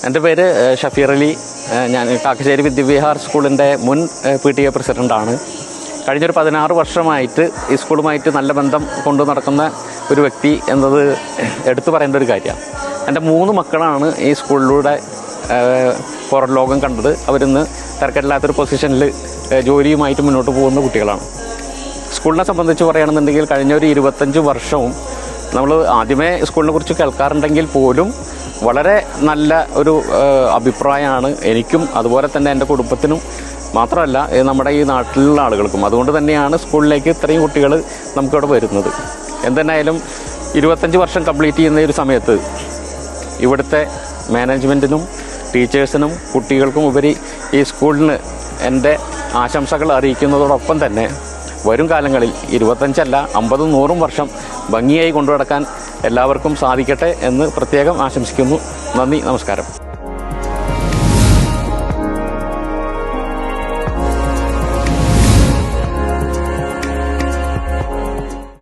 എൻ്റെ പേര് ഷഫീർ അലി. ഞാൻ കാക്കശ്ശേരി വിദ്യാവിഹാർ സ്കൂളിൻ്റെ മുൻ PTA പ്രസിഡൻ്റാണ്. കഴിഞ്ഞൊരു 16 വർഷമായിട്ട് ഈ സ്കൂളുമായിട്ട് നല്ല ബന്ധം കൊണ്ടു നടക്കുന്ന ഒരു വ്യക്തി എന്നത് എടുത്തു പറയേണ്ട ഒരു കാര്യമാണ്. എൻ്റെ 3 മക്കളാണ് ഈ സ്കൂളിലൂടെ പുറം ലോകം കണ്ടത്. അവരിന്ന് തിരക്കില്ലാത്തൊരു പൊസിഷനിൽ ജോലിയുമായിട്ട് മുന്നോട്ട് പോകുന്ന കുട്ടികളാണ്. സ്കൂളിനെ സംബന്ധിച്ച് പറയുകയാണെന്നുണ്ടെങ്കിൽ കഴിഞ്ഞ ഒരു 25 വർഷവും നമ്മൾ ആദ്യമേ സ്കൂളിനെ കുറിച്ച് കേൾക്കാറുണ്ടെങ്കിൽ പോലും വളരെ നല്ല ഒരു അഭിപ്രായമാണ് എനിക്കും അതുപോലെ തന്നെ എൻ്റെ കുടുംബത്തിനും മാത്രമല്ല നമ്മുടെ ഈ നാട്ടിലുള്ള ആളുകൾക്കും. അതുകൊണ്ട് തന്നെയാണ് സ്കൂളിലേക്ക് ഇത്രയും കുട്ടികൾ നമുക്കിവിടെ വരുന്നത്. എന്തെന്നായാലും 25 വർഷം കംപ്ലീറ്റ് ചെയ്യുന്ന ഒരു സമയത്ത് ഇവിടുത്തെ മാനേജ്മെൻറ്റിനും ടീച്ചേഴ്സിനും കുട്ടികൾക്കും ഉപരി ഈ സ്കൂളിന് എൻ്റെ ആശംസകൾ അറിയിക്കുന്നതോടൊപ്പം തന്നെ വരും കാലങ്ങളിൽ 25 അല്ല 50, 100 വർഷം ഭംഗിയായി കൊണ്ടുനടക്കാൻ എല്ലാവർക്കും സാധിക്കട്ടെ എന്ന് പ്രത്യേകം ആശംസിക്കുന്നു. നന്ദി, നമസ്കാരം.